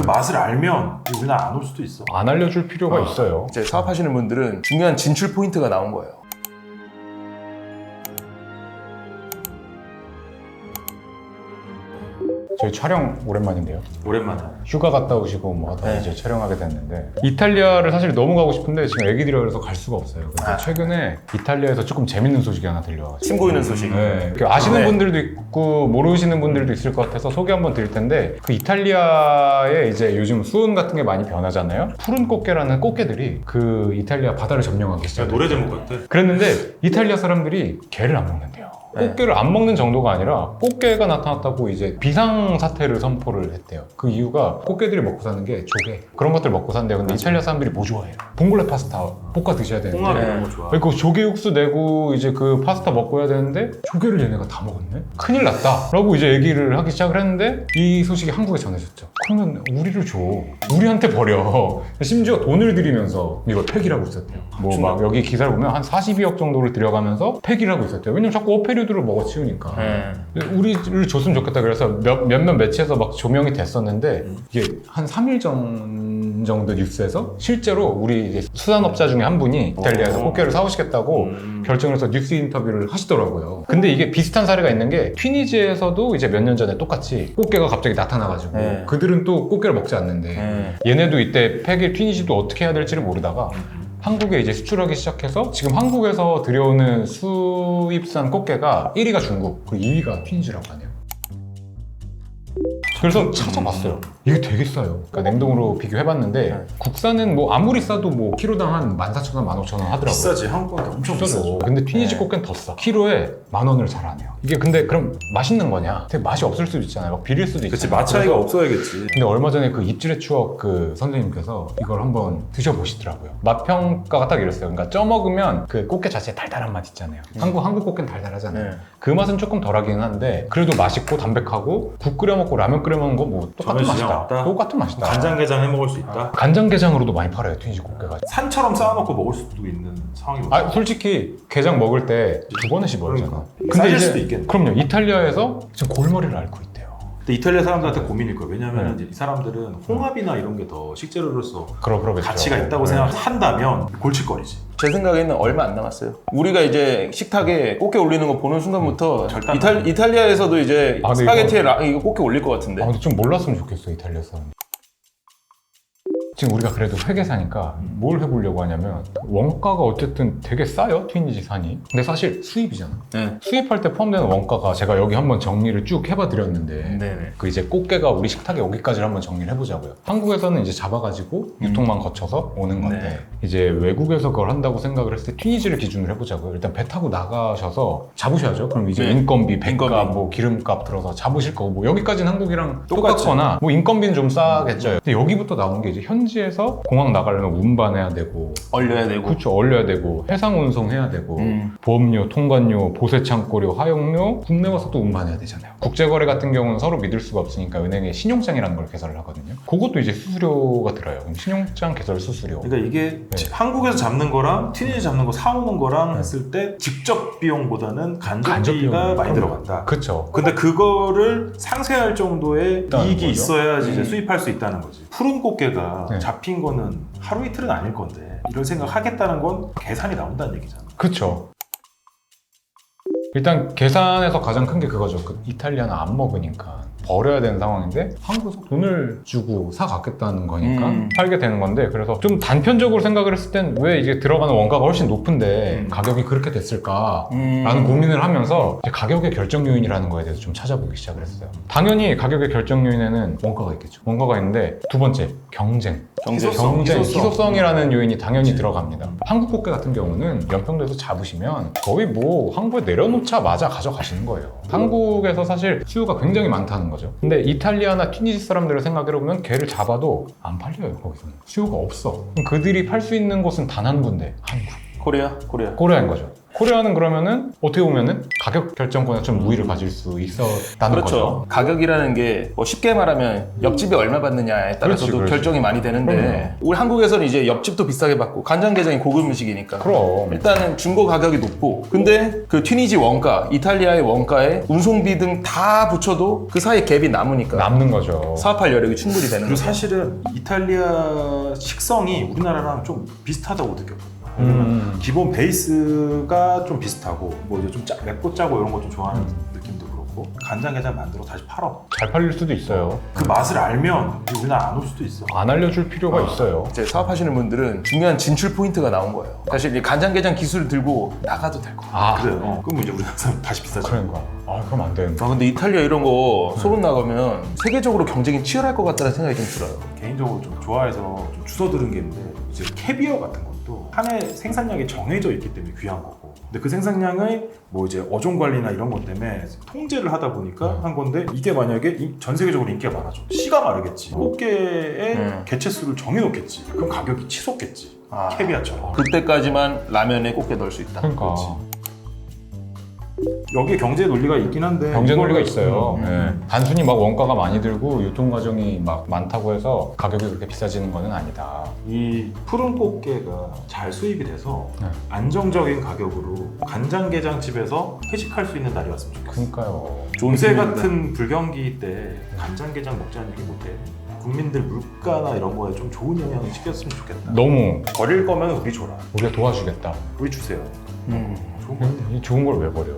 맛을 알면 우리나라 안 올 수도 있어. 안 알려줄 필요가 있어요. 이제 사업하시는 분들은 중요한 진출 포인트가 나온 거예요. 저희 촬영 오랜만인데요. 오랜만에. 휴가 갔다 오시고 뭐 하다 네. 이제 촬영하게 됐는데 이탈리아를 사실 너무 가고 싶은데 지금 애기들이 어려서 갈 수가 없어요. 근데 최근에 이탈리아에서 조금 재밌는 소식이 하나 들려와가지고 침 고이는 소식. 네. 아시는 네. 분들도 있고 모르시는 분들도 있을 것 같아서 소개 한번 드릴 텐데 그 이탈리아에 이제 요즘 수온 같은 게 많이 변하잖아요. 푸른 꽃게라는 꽃게들이 그 이탈리아 바다를 점령하기 시작해요. 노래 제목 같아. 그랬는데 이탈리아 사람들이 게를 안 먹는데요. 꽃게를 안 먹는 정도가 아니라 꽃게가 나타났다고 이제 비상사태를 선포를 했대요. 그 이유가 꽃게들이 먹고 사는 게 조개 그런 것들 먹고 산대요. 근데 이탈리아 사람들이 뭐 좋아해요? 봉골레 파스타 볶아 드셔야 되는데 홍합 이런 거 좋아. 그 조개 육수 내고 이제 그 파스타 먹고 해야 되는데 조개를 얘네가 다 먹었네? 큰일 났다 라고 이제 얘기를 하기 시작을 했는데 이 소식이 한국에 전해졌죠. 그러면 우리를 줘. 우리한테 버려. 심지어 돈을 들이면서 이걸 폐기라고 있었대요. 뭐 막 여기 기사를 보면 한 42억 정도를 들여가면서 폐기라고 있었대요. 왜냐면 자꾸 어패류들을 먹어치우니까. 우리를 줬으면 좋겠다. 그래서 몇몇 매체에서 막 조명이 됐었는데 이게 한 3일 전 정도 뉴스에서 실제로 우리 이제 수산업자 중에 한 분이 이탈리아에서 꽃게를 사오시겠다고 결정을 해서 뉴스 인터뷰를 하시더라고요. 근데 이게 비슷한 사례가 있는 게 튀니지에서도 이제 몇 년 전에 똑같이 꽃게가 갑자기 나타나가지고 그들은 또 꽃게를 먹지 않는데 얘네도 이때 폐기 튀니지도 어떻게 해야 될지를 모르다가 한국에 이제 수출하기 시작해서 지금 한국에서 들여오는 수입산 꽃게가 1위가 중국, 그리고 2위가 튀니지라고 하네요. 그래서 찾아봤어요. 이게 되게 싸요. 그러니까 냉동으로 비교해봤는데 국산은 뭐 아무리 싸도 뭐 키로당 한 14,000원, 15,000원 하더라고요. 비싸지. 한국보다 엄청 비싸죠. 근데 튀니지 꽃게는 더 싸. 키로에 10,000원을 잘 안 해요. 이게 근데 그럼 맛있는 거냐? 되게 맛이 없을 수도 있잖아요. 막 비릴 수도 있잖아요. 그치, 맛 차이가 없어야겠지. 근데 얼마 전에 그 입질의 추억 그 선생님께서 이걸 한번 드셔보시더라고요. 맛 평가가 딱 이랬어요. 그러니까 쪄먹으면 그 꽃게 자체에 달달한 맛 있잖아요. 한국 꽃게는 달달하잖아요. 그 맛은 조금 덜하긴 한데 그래도 맛있고 담백하고 국 끓여 먹고 라면 끓여 먹는 거 뭐 똑같은 전혀 지장 맛이다. 없다. 똑같은 맛이다. 간장게장 해 먹을 수 있다. 간장게장으로도 많이 팔아요, 튀니지 꽃게가. 산처럼 쌓아놓고 먹을 수도 있는 상황이 아, 솔직히 게장 먹을 때 두 번은 씹어야잖아. 그러니까. 싸질 수도 있겠네. 그럼요. 이탈리아에서 지금 골머리를 앓고 있대요. 근데 이탈리아 사람들한테 고민일 거예요. 왜냐하면 이제 이 사람들은 홍합이나 이런 게 더 식재료로서 그러겠죠. 가치가 있다고 생각한다면 골칫거리지. 제 생각에는 얼마 안 남았어요. 우리가 이제 식탁에 꽃게 올리는 거 보는 순간부터 이탈리아에서도 이제 아, 근데 스파게티에 이거 꽃게 올릴 것 같은데. 근데 좀 몰랐으면 좋겠어, 이탈리아 사람. 지금 우리가 그래도 회계사니까 뭘 해보려고 하냐면 원가가 어쨌든 되게 싸요, 튀니지 산이. 근데 사실 수입이잖아. 네. 수입할 때 포함되는 원가가 제가 여기 한번 정리를 쭉 해봐 드렸는데 네네. 그 이제 꽃게가 우리 식탁에 오기까지를 한번 정리를 해보자고요. 한국에서는 이제 잡아가지고 유통만 거쳐서 오는 건데 네. 이제 외국에서 그걸 한다고 생각을 했을 때 튀니지를 기준으로 해보자고요. 일단 배 타고 나가셔서 잡으셔야죠. 그럼 이제 네. 인건비, 배값, 인건비. 뭐 기름값 들어서 잡으실 거고 뭐 여기까지는 한국이랑 똑같거나 뭐 인건비는 좀 싸겠죠. 근데 여기부터 나온 게 이제 현지에서 공항 나가려면 운반해야 되고 얼려야 되고. 그렇죠. 얼려야 되고 해상 운송해야 되고 보험료, 통관료, 보세 창고료, 화용료 국내 와서 또 운반해야 되잖아요. 국제거래 같은 경우는 서로 믿을 수가 없으니까 은행에 신용장이라는 걸 개설을 하거든요. 그것도 이제 수수료가 들어요. 그럼 신용장 개설 수수료. 그러니까 이게 한국에서 잡는 거랑 튀니지 잡는 거 사오는 거랑 했을 때 직접 비용보다는 간접비가 많이 들어간다. 그렇죠. 근데 그거를 상쇄할 정도의 있다는 이익이 거죠. 있어야지 이제 수입할 수 있다는 거지. 푸른 꽃게가 네. 잡힌 거는 하루 이틀은 아닐 건데 이런 생각 하겠다는 건 계산이 나온다는 얘기잖아. 그렇죠. 일단 계산에서 가장 큰 게 그거죠. 그 이탈리아는 안 먹으니까 버려야 되는 상황인데 한국에서 돈을 주고 사갖겠다는 거니까 팔게 되는 건데 그래서 좀 단편적으로 생각을 했을 땐 왜 이게 들어가는 원가가 훨씬 높은데 가격이 그렇게 됐을까 라는 고민을 하면서 이제 가격의 결정 요인이라는 거에 대해서 좀 찾아보기 시작을 했어요. 당연히 가격의 결정 요인에는 원가가 있겠죠. 원가가 있는데 두 번째 경쟁, 희소성이라는 요인이 당연히 들어갑니다. 한국 꽃게 같은 경우는 연평도에서 잡으시면 거의 뭐 항구에 내려놓자마자 가져가시는 거예요. 한국에서 사실 수요가 굉장히 많다는 거죠. 근데 이탈리아나 튀니지 사람들을 생각해보면 게를 잡아도 안 팔려요. 거기서는 수요가 없어. 그럼 그들이 팔 수 있는 곳은 단 한 군데, 한국. 코리아. 코리아인 거죠. 코리아는 그러면은 어떻게 보면은 가격 결정권에 좀 우위를 가질 수 있었다는 그렇죠. 거죠. 가격이라는 게 뭐 쉽게 말하면 옆집이 얼마 받느냐에 따라서도 그렇지. 결정이 많이 되는데 우리 한국에서는 이제 옆집도 비싸게 받고 간장게장이 고급 음식이니까 그럼. 일단은 중고 가격이 높고 근데 그 튀니지 원가, 이탈리아의 원가에 운송비 등 다 붙여도 그 사이에 갭이 남으니까 남는 거죠. 사업할 여력이 충분히 되는 그리고 거죠. 사실은 이탈리아 식성이 우리나라랑 좀 비슷하다고 느꼈거든요. 왜냐면 기본 베이스가 좀 비슷하고 뭐 이제 좀 맵고 짜고 이런 거 좀 좋아하는 느낌도 그렇고 간장게장 만들어 다시 팔어. 잘 팔릴 수도 있어요. 그 맛을 알면 우리나라 안 올 수도 있어. 안 알려줄 필요가 있어요. 이제 사업하시는 분들은 중요한 진출 포인트가 나온 거예요. 사실 이 간장게장 기술을 들고 나가도 될 거예요. 아, 그래요. 그럼 이제 우리나라 사람 다시 비싸죠. 그러니까. 아, 그럼 안 되는데. 아 근데 이탈리아 이런 거 소문 나가면 세계적으로 경쟁이 치열할 것 같다는 생각이 좀 들어요. 개인적으로 좀 좋아해서 좀 주워 들은 게 있는데 이제 캐비어 같은 것도 한 해 생산량이 정해져 있기 때문에 귀한 거고 근데 그 생산량을 뭐 이제 어종 관리나 이런 것 때문에 통제를 하다 보니까 한 건데 이게 만약에 전 세계적으로 인기가 많아져 씨가 마르겠지 꽃게의 개체수를 정해놓겠지 그럼 가격이 치솟겠지 캐비아처럼 그때까지만 라면에 꽃게 넣을 수 있다. 그러니까. 여기에 경제 논리가 있긴 한데 경제 논리가 이거를- 있어요. 예. 단순히 막 원가가 많이 들고 유통 과정이 막 많다고 해서 가격이 그렇게 비싸지는 것은 아니다. 이 푸른 꽃게가 잘 수입이 돼서 네. 안정적인 가격으로 간장게장 집에서 회식할 수 있는 날이 왔으면 좋겠어. 그러니까요. 요새 같은 불경기 때 간장게장 먹자는 얘기 못해. 국민들 물가나 이런 거에 좀 좋은 영향을 시켰으면 좋겠다. 너무 버릴 거면 우리 줘라. 우리가 도와주겠다. 우리 주세요. 좋은 거. 이 좋은 걸 왜 버려?